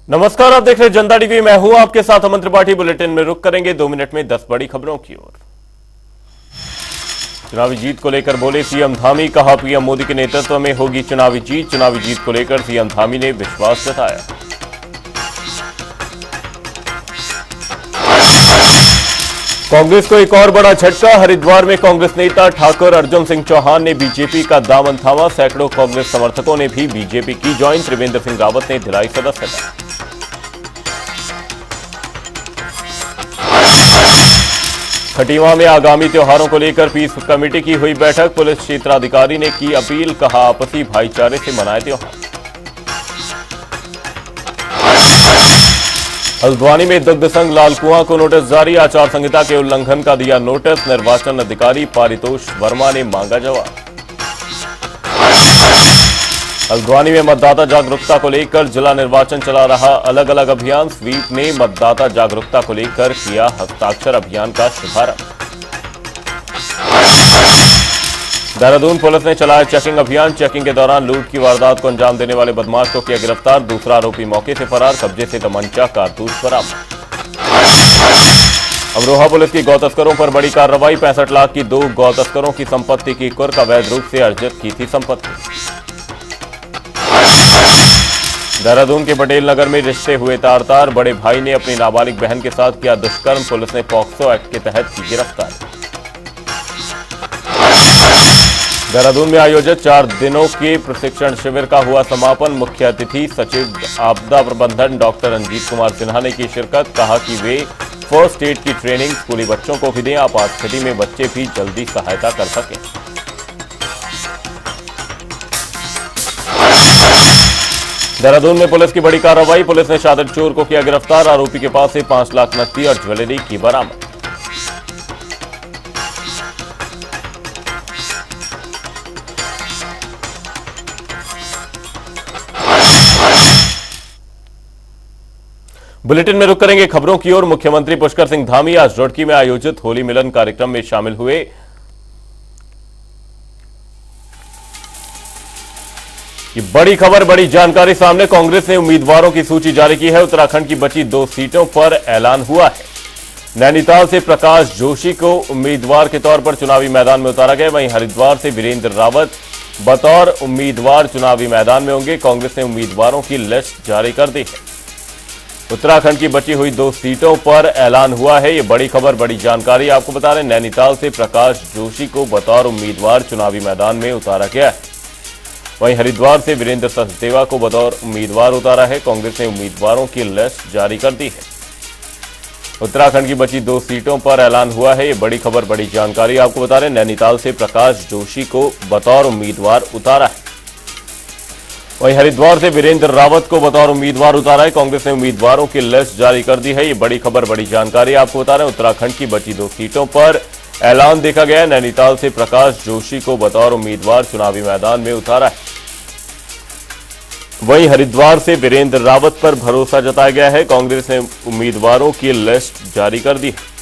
नमस्कार, आप देख रहे हैं जनता टीवी। मैं हूं आपके साथ अमन त्रिपाठी। बुलेटिन में रुक करेंगे 2 मिनट में 10 बड़ी खबरों की ओर। चुनावी जीत को लेकर बोले सीएम धामी, कहा पीएम मोदी के नेतृत्व में होगी चुनावी जीत। चुनावी जीत को लेकर सीएम धामी ने विश्वास जताया। कांग्रेस को एक और बड़ा झटका। हरिद्वार में कांग्रेस नेता ठाकुर अर्जुन सिंह चौहान ने बीजेपी का दामन थामा। सैकड़ों कांग्रेस समर्थकों ने भी बीजेपी की ज्वाइन। त्रिवेंद्र सिंह रावत ने दिलाई सदस्यता। खटीमा में आगामी त्योहारों को लेकर पीस कमेटी की हुई बैठक। पुलिस क्षेत्राधिकारी ने की अपील, कहा आपसी भाईचारे से मनाए त्योहार। हल्द्वानी में दुग्ध संघ लालकुआं को नोटिस जारी। आचार संहिता के उल्लंघन का दिया नोटिस। निर्वाचन अधिकारी पारितोष वर्मा ने मांगा जवाब। हल्द्वानी में मतदाता जागरूकता को लेकर जिला निर्वाचन चला रहा अलग अलग अभियान। स्वीप ने मतदाता जागरूकता को लेकर किया हस्ताक्षर अभियान का शुभारंभ। देहरादून पुलिस ने चलाया चेकिंग अभियान। चेकिंग के दौरान लूट की वारदात को अंजाम देने वाले बदमाश को किया गिरफ्तार। दूसरा आरोपी मौके से फरार। कब्जे से तमंचा, कारतूस बरामद। अमरोहा पुलिस की गौ तस्करों पर बड़ी कार्रवाई। 65 लाख की 2 गौ तस्करों की संपत्ति की कुर्क। अवैध रूप से अर्जित की थी संपत्ति। देहरादून के पटेल नगर में रिश्ते हुए तार-तार। बड़े भाई ने अपनी नाबालिग बहन के साथ किया दुष्कर्म। पुलिस ने पॉक्सो एक्ट के तहत की गिरफ्तारी। देहरादून में आयोजित 4 दिनों के प्रशिक्षण शिविर का हुआ समापन। मुख्य अतिथि सचिव आपदा प्रबंधन डॉक्टर रंजीत कुमार सिन्हा ने की शिरकत। कहा कि वे फर्स्ट एड की ट्रेनिंग स्कूली बच्चों को भी दें, आपात स्थिति में बच्चे भी जल्दी सहायता कर सकें। देहरादून में पुलिस की बड़ी कार्रवाई। पुलिस ने शातिर चोर को किया गिरफ्तार। आरोपी के पास से 5 लाख नकदी और ज्वेलरी की बरामद। बुलेटिन में रुक करेंगे खबरों की ओर। मुख्यमंत्री पुष्कर सिंह धामी आज रुड़की में आयोजित होली मिलन कार्यक्रम में शामिल हुए। ये बड़ी खबर, बड़ी जानकारी सामने। कांग्रेस ने उम्मीदवारों की सूची जारी की है। उत्तराखंड की बची 2 सीटों पर ऐलान हुआ है। नैनीताल से प्रकाश जोशी को उम्मीदवार के तौर पर चुनावी मैदान में उतारा गया। वहीं हरिद्वार से वीरेंद्र रावत बतौर उम्मीदवार चुनावी मैदान में होंगे। कांग्रेस ने उम्मीदवारों की लिस्ट जारी कर दी है। उत्तराखंड की बची हुई 2 सीटों पर ऐलान हुआ है। ये बड़ी खबर, बड़ी जानकारी आपको बता रहे हैं। नैनीताल से प्रकाश जोशी को बतौर उम्मीदवार चुनावी मैदान में उतारा गया है। वहीं हरिद्वार से वीरेंद्र सचदेवा को बतौर उम्मीदवार उतारा है। कांग्रेस ने उम्मीदवारों की लिस्ट जारी कर दी है। उत्तराखंड की बची 2 सीटों पर ऐलान हुआ है। ये बड़ी खबर, बड़ी जानकारी आपको बता रहे हैं। नैनीताल से प्रकाश जोशी को बतौर उम्मीदवार उतारा है। वहीं हरिद्वार से वीरेंद्र रावत को बतौर उम्मीदवार उतारा है। कांग्रेस ने उम्मीदवारों की लिस्ट जारी कर दी है। ये बड़ी खबर, बड़ी जानकारी आपको बता रहे हैं। उत्तराखंड की बची 2 सीटों पर ऐलान देखा गया है। नैनीताल से प्रकाश जोशी को बतौर उम्मीदवार चुनावी मैदान में उतारा है। वहीं हरिद्वार से वीरेंद्र रावत पर भरोसा जताया गया है। कांग्रेस ने उम्मीदवारों की लिस्ट जारी कर दी है।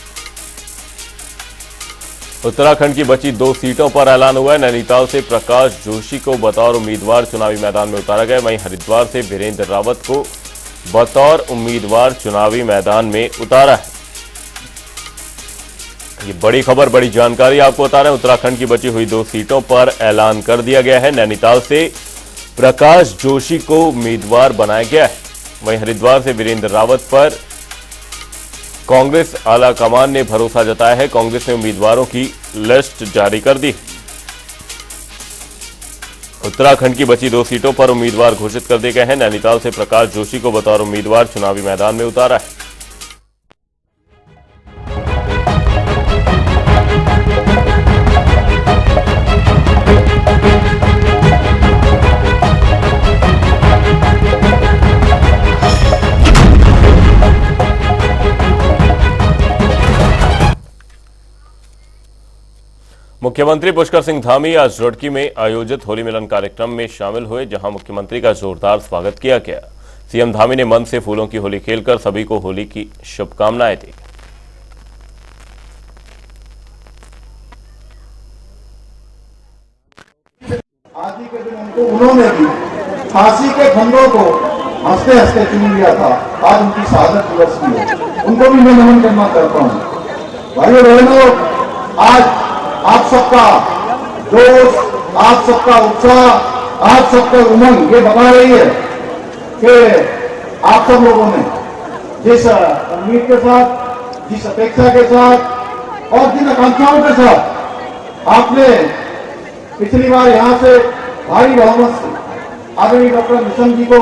उत्तराखंड की बची 2 सीटों पर ऐलान हुआ है। नैनीताल से प्रकाश जोशी को बतौर उम्मीदवार चुनावी मैदान में उतारा गया। वहीं हरिद्वार से वीरेंद्र रावत को बतौर उम्मीदवार चुनावी मैदान में उतारा है। ये बड़ी खबर, बड़ी जानकारी आपको बता रहे हैं। उत्तराखंड की बची हुई 2 सीटों पर ऐलान कर दिया गया है। नैनीताल से प्रकाश जोशी को उम्मीदवार बनाया गया है। वहीं हरिद्वार से वीरेंद्र रावत पर कांग्रेस आला कमान ने भरोसा जताया है। कांग्रेस ने उम्मीदवारों की लिस्ट जारी कर दी। उत्तराखंड की बची 2 सीटों पर उम्मीदवार घोषित कर दिए गए हैं। नैनीताल से प्रकाश जोशी को बतौर उम्मीदवार चुनावी मैदान में उतारा है। मुख्यमंत्री पुष्कर सिंह धामी आज रुड़की में आयोजित होली मिलन कार्यक्रम में शामिल हुए, जहां मुख्यमंत्री का जोरदार स्वागत किया गया। सीएम धामी ने मन से फूलों की होली खेलकर सभी को होली की शुभकामनाएं दी। आदि के दिन उनको उन्होंने भी फांसी के फंदों को हंसते हंसते चुन लिया था, आज उनकी शहादत दिवस की है, उनको भी मैं नमन करना चाहता हूँ। भाइयों बहनों, आज आप सबका जोश, आप सबका उत्साह, आप सबका उमंग ये बना रही है कि आप सब लोगों ने जिस उम्मीद के साथ, जिस अपेक्षा के साथ और जिन आकांक्षाओं के साथ आपने पिछली बार यहां से भारी बहुमत से आदरणीय डॉक्टर निशंक जी को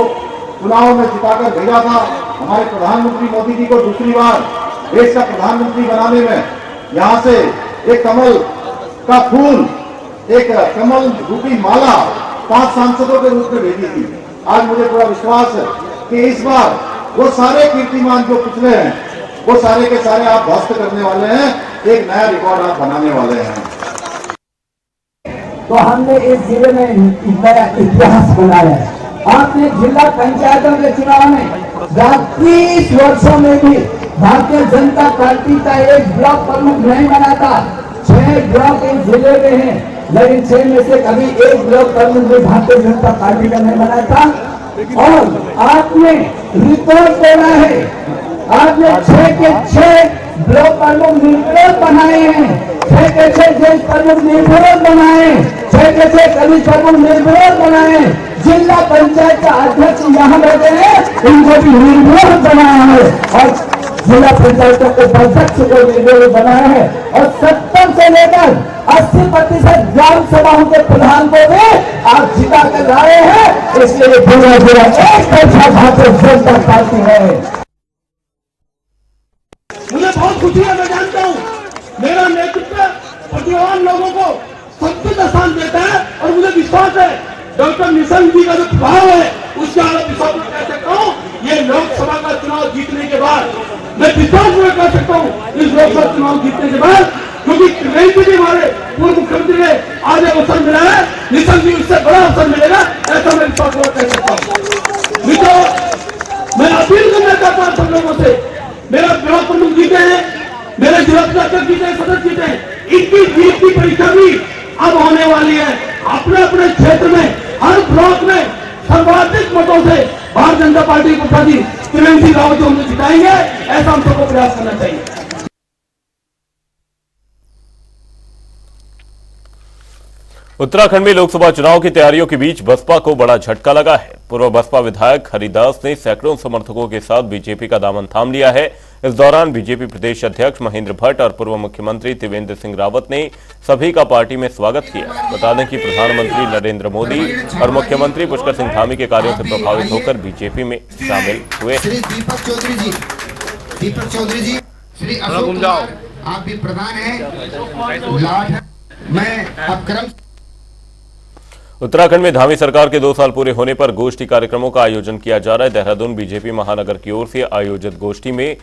चुनाव में जिताकर भेजा था, हमारे प्रधानमंत्री मोदी जी को दूसरी बार देश का प्रधानमंत्री बनाने में यहां से एक कमल का फूल, एक कमल रूपी माला 5 सांसदों के रूप में भेजी थी। आज मुझे पूरा विश्वास है कि इस बार वो सारे कीर्तिमान जो पिछले हैं वो सारे के सारे आप ध्वस्त करने वाले हैं, एक नया रिकॉर्ड आप बनाने वाले हैं। तो हमने इस जिले में नया इतिहास बनाया है। आपने जिला पंचायतों के चुनाव में 30 वर्षों में भी भारतीय जनता पार्टी का एक ब्लॉक प्रमुख नहीं बना था। 6 ब्लॉक इस जिले में हैं, लेकिन 6 में से कभी एक ब्लॉक प्रमुख भी भारतीय जनता पार्टी का नहीं बना था। और आपने रिकॉर्ड तोड़ा है, आपने 6 के 6 ब्लॉक प्रमुख निर्विरोध बनाए हैं, 6 के 6 देश प्रमुख निर्विरोध बनाए, 6 के 6 कवि प्रमुख निर्विरोध बनाए, जिला पंचायत का अध्यक्ष यहाँ बैठे हैं, इनको भी निर्विरोध बनाया है और जिला पंचायतों को अध्यक्ष को निर्विरोध बनाया है और 70 से लेकर 80% ग्राम सभाओं के प्रधान को भी आप जिता कर लाए हैं। इसलिए पूरा पूरा एक तरफा भारतीय जनता पार्टी है। मुझे बहुत खुशी है, मैं जानता हूँ मेरा नेतृत्व प्रतिभावान लोगों को संतुलित स्थान देता है और मुझे विश्वास है डॉक्टर निशंक जी का जो प्रभाव है उसके आगे विश्वास में कह सकता हूँ ये लोकसभा का चुनाव जीतने के बाद, मैं विश्वास में कह सकता हूँ इस लोकसभा चुनाव जीतने के बाद, क्योंकि नरेंद्र जी हमारे पूर्व मुख्यमंत्री ने आज एक अवसर मिला है, निशंक जी उससे बड़ा अवसर मिलेगा, ऐसा मैं विश्वास में कह सकता हूँ। मैं अपील करना चाहता हूँ सब लोगों से, मेरा ब्लॉक प्रमुख जीते हैं, मेरे जिला अध्यक्ष जीते हैं, सदस्य जीते हैं, इनकी जीत की परीक्षा भी अब होने वाली है। अपने अपने क्षेत्र में हर ब्लॉक में सर्वाधिक मतों से भारतीय जनता पार्टी के प्रत्याशी त्रिवेंद्र सिंह रावत जो जिताएंगे, ऐसा हम सबको प्रयास करना चाहिए। उत्तराखंड में लोकसभा चुनाव की तैयारियों के बीच बसपा को बड़ा झटका लगा है। पूर्व बसपा विधायक हरिदास ने सैकड़ों समर्थकों के साथ बीजेपी का दामन थाम लिया है। इस दौरान बीजेपी प्रदेश अध्यक्ष महेंद्र भट्ट और पूर्व मुख्यमंत्री त्रिवेंद्र सिंह रावत ने सभी का पार्टी में स्वागत किया। बता दें कि प्रधानमंत्री नरेंद्र मोदी और मुख्यमंत्री पुष्कर सिंह धामी के कार्यों से प्रभावित होकर बीजेपी में शामिल हुए। दीपक चौधरी जी, श्री अशोक कुमार, आप भी प्रधान हैं। मैं अब क्रम उत्तराखंड में धामी सरकार के 2 साल पूरे होने पर गोष्ठी कार्यक्रमों का आयोजन किया जा रहा है। देहरादून बीजेपी महानगर की ओर से आयोजित गोष्ठी में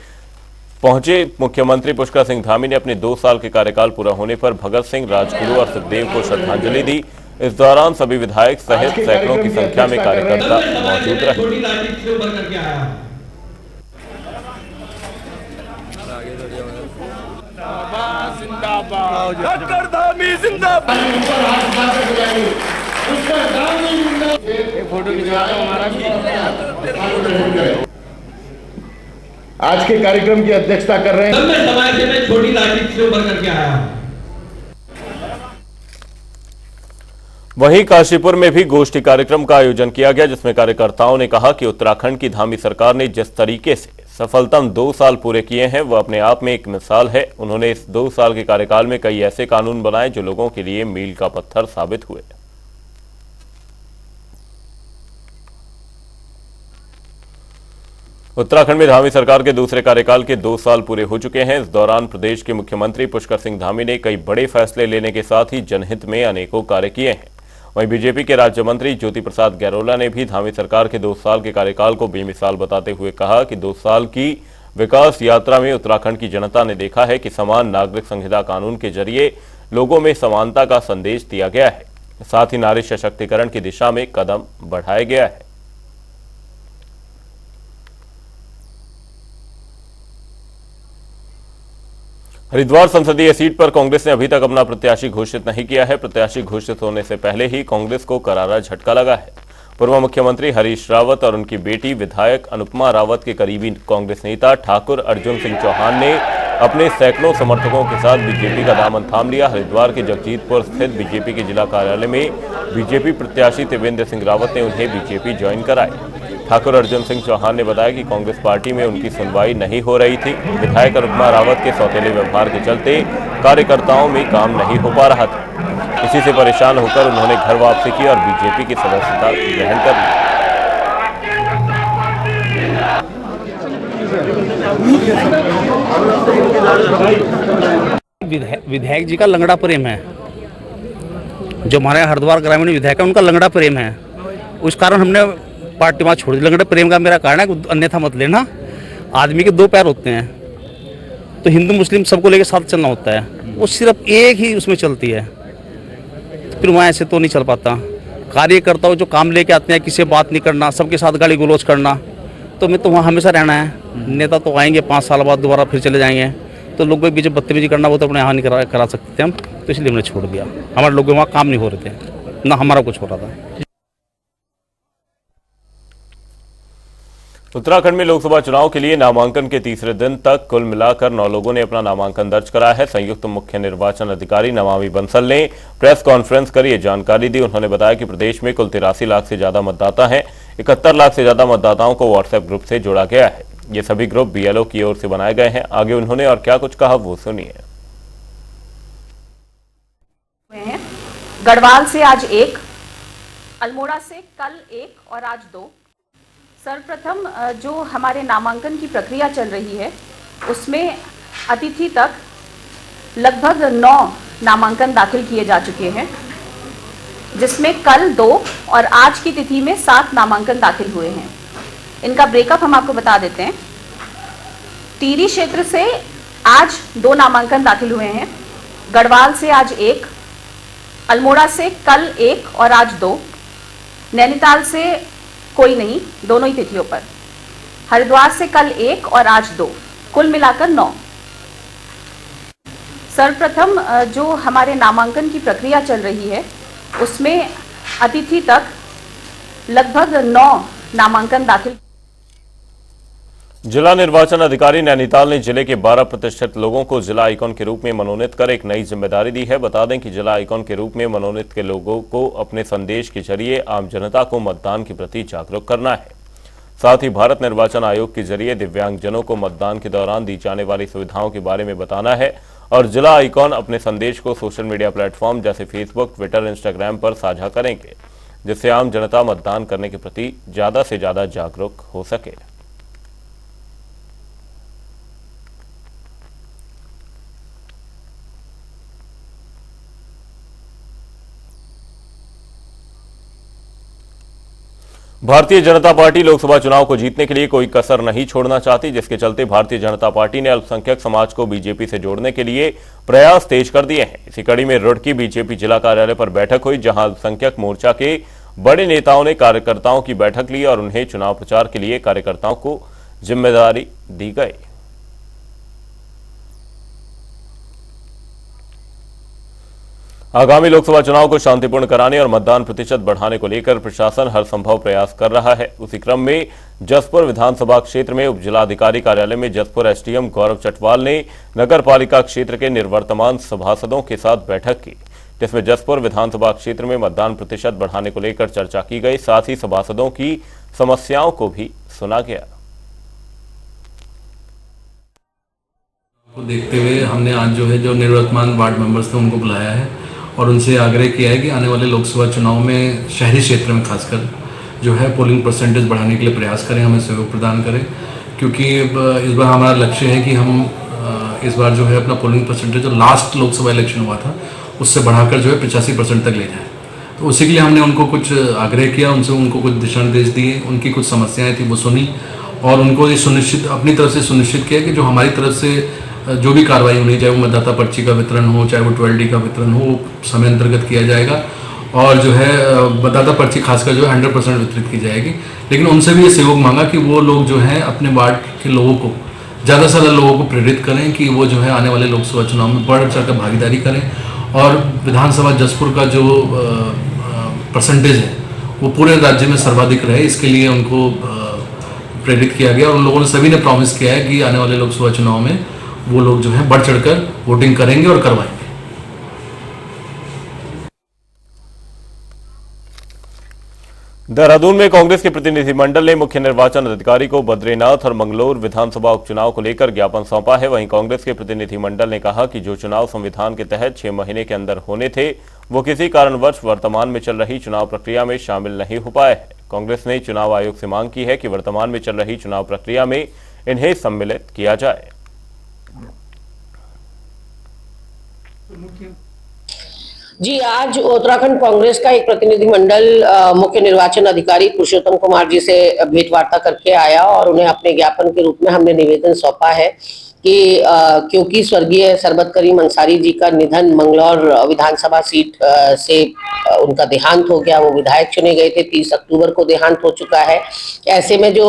पहुंचे मुख्यमंत्री पुष्कर सिंह धामी ने अपने 2 साल के कार्यकाल पूरा होने पर भगत सिंह, राजगुरु और सुखदेव को श्रद्धांजलि दी। इस दौरान सभी विधायक सहित सैकड़ों की संख्या में कार्यकर्ता मौजूद रहे। फोटो आज के कार्यक्रम की अध्यक्षता कर रहे हैं। मैं समाज में छोटी लाठी से उभर करके आया हूं। वहीं काशीपुर में भी गोष्ठी कार्यक्रम का आयोजन किया गया, जिसमें कार्यकर्ताओं ने कहा कि उत्तराखंड की धामी सरकार ने जिस तरीके से सफलतम 2 साल पूरे किए हैं वह अपने आप में एक मिसाल है। उन्होंने इस 2 साल के कार्यकाल में कई ऐसे कानून बनाए जो लोगों के लिए मील का पत्थर साबित हुए। उत्तराखंड में धामी सरकार के दूसरे कार्यकाल के 2 साल पूरे हो चुके हैं। इस दौरान प्रदेश के मुख्यमंत्री पुष्कर सिंह धामी ने कई बड़े फैसले लेने के साथ ही जनहित में अनेकों कार्य किए हैं। वहीं बीजेपी के राज्य मंत्री ज्योति प्रसाद गैरोला ने भी धामी सरकार के 2 साल के कार्यकाल को बेमिसाल बताते हुए कहा कि 2 साल की विकास यात्रा में उत्तराखंड की जनता ने देखा है कि समान नागरिक संहिता कानून के जरिए लोगों में समानता का संदेश दिया गया है, साथ ही नारी सशक्तिकरण की दिशा में कदम बढ़ाया गया है। हरिद्वार संसदीय सीट पर कांग्रेस ने अभी तक अपना प्रत्याशी घोषित नहीं किया है। प्रत्याशी घोषित होने से पहले ही कांग्रेस को करारा झटका लगा है। पूर्व मुख्यमंत्री हरीश रावत और उनकी बेटी विधायक अनुपमा रावत के करीबी कांग्रेस नेता ठाकुर अर्जुन सिंह चौहान ने अपने सैकड़ों समर्थकों के साथ बीजेपी का दामन थाम लिया। हरिद्वार के जगजीतपुर स्थित बीजेपी के जिला कार्यालय में बीजेपी प्रत्याशी त्रिवेंद्र सिंह रावत ने उन्हें बीजेपी ज्वाइन कराई। ठाकुर अर्जुन सिंह चौहान ने बताया कि कांग्रेस पार्टी में उनकी सुनवाई नहीं हो रही थी। विधायक अनुपमा रावत के सौतेले व्यवहार के चलते कार्यकर्ताओं में काम नहीं हो पा रहा था। इसी से परेशान होकर उन्होंने घर वापसी की और बीजेपी की सदस्यता ग्रहण कर ली। विधायक जी का लंगड़ा प्रेम है, जो हमारे हरिद्वार ग्रामीण विधायक है उनका लंगड़ा प्रेम है, उस कारण हमने पार्टी वहाँ छोड़ दी। लंगड़े प्रेम का मेरा कारण है, अन्यथा मत लेना। आदमी के दो पैर होते हैं, तो हिंदू मुस्लिम सबको लेकर साथ चलना होता है, वो सिर्फ एक ही उसमें चलती है, फिर वहाँ ऐसे तो नहीं चल पाता। कार्यकर्ता जो काम लेके आते हैं, किसी से बात नहीं करना, सबके साथ गाली गलौज करना, तो मैं तो वहाँ हमेशा रहना है। नेता तो आएंगे 5 साल बाद दोबारा फिर चले जाएंगे, तो लोगों के बीच बदतमीजी करना वो तो अपने यहाँ नहीं करा सकते थे हम, तो इसलिए हमने छोड़ दिया। हमारे लोगों वहाँ काम नहीं हो रहे थे, ना हमारा कुछ हो रहा था। उत्तराखंड में लोकसभा चुनाव के लिए नामांकन के तीसरे दिन तक कुल मिलाकर 9 लोगों ने अपना नामांकन दर्ज कराया है। संयुक्त मुख्य निर्वाचन अधिकारी नमामि बंसल ने प्रेस कॉन्फ्रेंस कर ये जानकारी दी। उन्होंने बताया कि प्रदेश में कुल 83 लाख से ज्यादा मतदाता हैं। 71 लाख से ज्यादा मतदाताओं को व्हाट्सएप ग्रुप से जोड़ा गया है। ये सभी ग्रुप बीएलओ की ओर से बनाए गए हैं। आगे उन्होंने और क्या कुछ कहा वो सुनिए। गढ़वाल से आज 1, अल्मोड़ा से कल 1 और आज 2। सर्वप्रथम जो हमारे नामांकन की प्रक्रिया चल रही है उसमें अतिथि तक लगभग 9 नामांकन दाखिल किए जा चुके हैं, जिसमें कल 2 और आज की तिथि में 7 नामांकन दाखिल हुए हैं। इनका ब्रेकअप हम आपको बता देते हैं। टिहरी क्षेत्र से आज 2 नामांकन दाखिल हुए हैं। गढ़वाल से आज 1, अल्मोड़ा से कल 1 और आज 2, नैनीताल से कोई नहीं, दोनों ही तिथियों पर। हरिद्वार से कल 1 और आज 2, कुल मिलाकर 9। सर्वप्रथम जो हमारे नामांकन की प्रक्रिया चल रही है उसमें अतिथि तक लगभग 9 नामांकन दाखिल। जिला निर्वाचन अधिकारी नैनीताल ने जिले के 12 प्रतिष्ठित लोगों को जिला आइकॉन के रूप में मनोनीत कर एक नई जिम्मेदारी दी है। बता दें कि जिला आइकॉन के रूप में मनोनीत के लोगों को अपने संदेश के जरिए आम जनता को मतदान के प्रति जागरूक करना है। साथ ही भारत निर्वाचन आयोग के जरिए दिव्यांगजनों को मतदान के दौरान दी जाने वाली सुविधाओं के बारे में बताना है। और जिला आइकॉन अपने संदेश को सोशल मीडिया प्लेटफॉर्म जैसे फेसबुक, ट्विटर, इंस्टाग्राम पर साझा करेंगे, जिससे आम जनता मतदान करने के प्रति ज्यादा से ज्यादा जागरूक हो सके। भारतीय जनता पार्टी लोकसभा चुनाव को जीतने के लिए कोई कसर नहीं छोड़ना चाहती, जिसके चलते भारतीय जनता पार्टी ने अल्पसंख्यक समाज को बीजेपी से जोड़ने के लिए प्रयास तेज कर दिए हैं। इसी कड़ी में रुड़की बीजेपी जिला कार्यालय पर बैठक हुई, जहां अल्पसंख्यक मोर्चा के बड़े नेताओं ने कार्यकर्ताओं की बैठक ली और उन्हें चुनाव प्रचार के लिए कार्यकर्ताओं को जिम्मेदारी दी गई। आगामी लोकसभा चुनाव को शांतिपूर्ण कराने और मतदान प्रतिशत बढ़ाने को लेकर प्रशासन हर संभव प्रयास कर रहा है। उसी क्रम में जसपुर विधानसभा क्षेत्र में उपजिलाधिकारी कार्यालय में जसपुर एसडीएम गौरव चटवाल ने नगर पालिका क्षेत्र के निर्वर्तमान सभासदों के साथ बैठक की, जिसमें जसपुर विधानसभा क्षेत्र में मतदान प्रतिशत बढ़ाने को लेकर चर्चा की गई। साथ ही सभासदों की समस्याओं को भी सुना गया। देखते हुए हमने आज जो निर्वर्तमान वार्ड मेंबर्स थे उनको बुलाया है और उनसे आग्रह किया है कि आने वाले लोकसभा चुनाव में शहरी क्षेत्र में खासकर पोलिंग परसेंटेज बढ़ाने के लिए प्रयास करें, हमें सहयोग प्रदान करें, क्योंकि इस बार हमारा लक्ष्य है कि हम इस बार अपना पोलिंग परसेंटेज जो लास्ट लोकसभा इलेक्शन हुआ था उससे बढ़ाकर 85% तक ले जाएं। तो उसी के लिए हमने उनको कुछ आग्रह किया, उनको कुछ दिशा निर्देश दिए, उनकी कुछ समस्याएँ थी वो सुनी और उनको ये सुनिश्चित अपनी तरफ से सुनिश्चित किया कि जो हमारी तरफ से जो भी कार्रवाई होनी, चाहे वो मतदाता पर्ची का वितरण हो, चाहे वो 12D का वितरण हो, समय अंतर्गत किया जाएगा और मतदाता पर्ची खासकर 100% वितरित की जाएगी। लेकिन उनसे भी ये सहयोग मांगा कि वो लोग अपने वार्ड के लोगों को ज़्यादा से ज़्यादा लोगों को प्रेरित करें कि वो आने वाले लोकसभा चुनाव में बढ़ चढ़कर भागीदारी करें और विधानसभा जसपुर का जो परसेंटेज है वो पूरे राज्य में सर्वाधिक रहे, इसके लिए उनको प्रेरित किया गया। और उन लोगों ने सभी ने प्रॉमिस किया है कि आने वाले लोकसभा चुनाव में वो लोग जो है बढ़ चढ़कर वोटिंग करेंगे और करवाएंगे। देहरादून में कांग्रेस के प्रतिनिधिमंडल ने मुख्य निर्वाचन अधिकारी को बद्रीनाथ और मंगलौर विधानसभा उपचुनाव को लेकर ज्ञापन सौंपा है। वहीं कांग्रेस के प्रतिनिधिमंडल ने कहा कि जो चुनाव संविधान के तहत 6 महीने के अंदर होने थे वो किसी कारणवश वर्तमान में चल रही चुनाव प्रक्रिया में शामिल नहीं हो पाए हैं। कांग्रेस ने चुनाव आयोग से मांग की है कि वर्तमान में चल रही चुनाव प्रक्रिया में इन्हें सम्मिलित किया जाए। जी, आज उत्तराखंड कांग्रेस का एक प्रतिनिधिमंडल मुख्य निर्वाचन अधिकारी पुरुषोत्तम कुमार जी से भेंट वार्ता करके आया और उन्हें अपने ज्ञापन के रूप में हमने निवेदन सौंपा है कि क्योंकि स्वर्गीय सरबत करीम अंसारी जी का निधन मंगलौर विधानसभा सीट से उनका देहांत हो गया, वो विधायक चुने गए थे, 30 अक्टूबर को देहांत हो चुका है। ऐसे में जो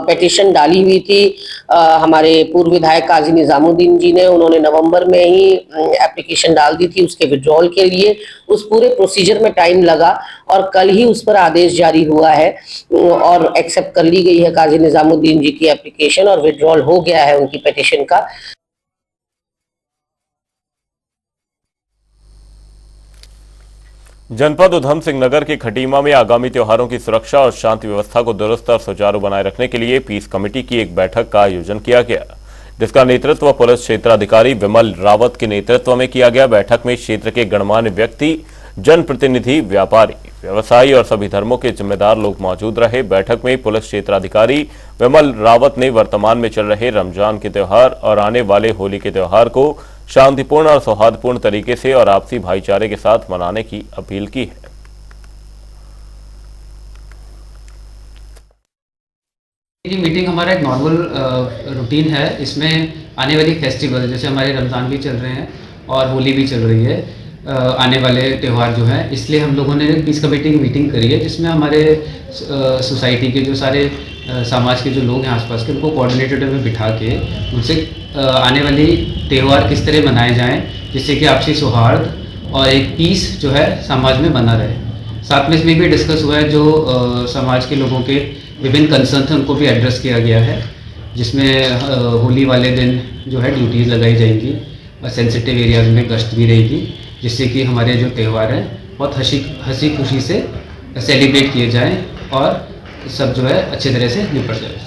पिटीशन डाली हुई थी हमारे पूर्व विधायक काजी निजामुद्दीन जी ने, उन्होंने नवंबर में ही एप्लीकेशन डाल दी थी उसके विड्रॉल के लिए। उस पूरे प्रोसीजर में टाइम लगा और कल ही उस पर आदेश जारी हुआ है और एक्सेप्ट कर ली गई है काजी निजामुद्दीन जी की एप्लीकेशन और विड्रॉल हो गया है उनकी पिटीशन का। जनपद उधम सिंह नगर के खटीमा में आगामी त्योहारों की सुरक्षा और शांति व्यवस्था को दुरुस्त और सुचारू बनाए रखने के लिए पीस कमेटी की एक बैठक का आयोजन किया गया, जिसका नेतृत्व पुलिस क्षेत्राधिकारी विमल रावत के नेतृत्व में किया गया। बैठक में क्षेत्र के गणमान्य व्यक्ति, जनप्रतिनिधि, व्यापारी, व्यवसायी और सभी धर्मों के जिम्मेदार लोग मौजूद रहे। बैठक में पुलिस क्षेत्राधिकारी विमल रावत ने वर्तमान में चल रहे रमजान के त्योहार और आने वाले होली के त्योहार को शांतिपूर्ण और सौहार्दपूर्ण तरीके से और आपसी भाईचारे के साथ मनाने की अपील की है। ये मीटिंग हमारा एक नॉर्मल रूटीन है। इसमें आने वाली फेस्टिवल जैसे हमारे रमज़ान भी चल रहे हैं और होली भी चल रही है, आने वाले त्यौहार जो हैं, इसलिए हम लोगों ने पीस कमेटी की मीटिंग करी है, जिसमें हमारे सोसाइटी के जो सारे समाज के जो लोग हैं आसपास के, उनको कोऑर्डिनेटर में बिठा के उनसे आने वाली त्यौहार किस तरह मनाए जाएं जिससे कि आपसी सौहार्द और एक पीस जो है समाज में बना रहे। साथ में इसमें भी डिस्कस हुआ है जो समाज के लोगों के विभिन्न कंसर्न थे उनको भी एड्रेस किया गया है, जिसमें होली वाले दिन जो है ड्यूटीज़ लगाई जाएंगी और सेंसिटिव एरियाज में गश्त भी रहेगी, जिससे कि हमारे जो त्यौहार हैं बहुत हंसी खुशी से सेलिब्रेट किए जाएं और सब जो है अच्छी तरह से निपट जाए।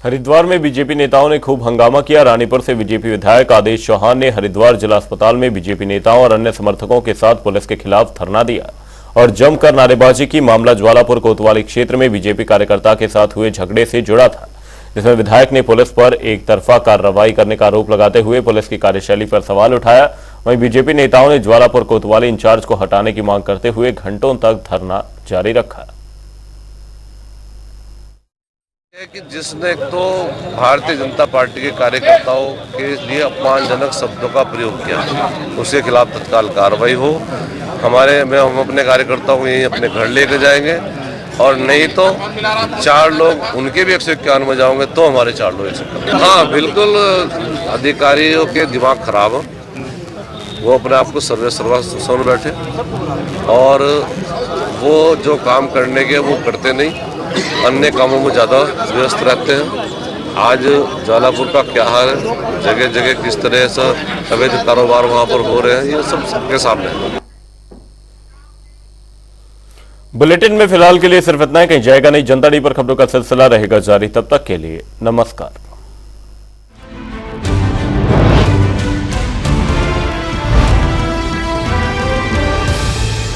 हरिद्वार में बीजेपी नेताओं ने खूब हंगामा किया। रानीपुर से बीजेपी विधायक आदेश चौहान ने हरिद्वार जिला अस्पताल में बीजेपी नेताओं और अन्य समर्थकों के साथ पुलिस के खिलाफ धरना दिया और जमकर नारेबाजी की। मामला ज्वालापुर कोतवाली क्षेत्र में बीजेपी कार्यकर्ता के साथ हुए झगड़े से जुड़ा था, जिसमें विधायक ने पुलिस पर एक तरफा कार्रवाई करने का आरोप लगाते हुए पुलिस की कार्यशैली पर सवाल उठाया। वहीं बीजेपी नेताओं ने ज्वालापुर कोतवाली इंचार्ज को हटाने की मांग करते हुए घंटों तक धरना जारी रखा। कि जिसने तो भारतीय जनता पार्टी के कार्यकर्ताओं के लिए अपमानजनक शब्दों का प्रयोग किया, उसके खिलाफ तत्काल कार्रवाई हो। हम अपने कार्यकर्ताओं को यहीं अपने घर लेकर जाएंगे और नहीं तो 4 लोग उनके भी 151 में जाओगे तो हमारे 4 लोग 151। हाँ बिल्कुल, अधिकारियों के दिमाग खराब हो, वो अपने आप को सर्वा समझ बैठे और वो जो काम करने के वो करते नहीं, अन्य कामों में ज़्यादा व्यस्त रहते हैं। आज ज्वालापुर का क्या हाल है, जगह जगह किस तरह से अवैध कारोबार वहाँ पर हो रहे हैं, ये सब सबके सामने है। बुलेटिन में फिलहाल के लिए सिर्फ इतना ही, कहीं जाएगा नहीं। जनता डी पर खबरों का सिलसिला रहेगा जारी, तब तक के लिए नमस्कार।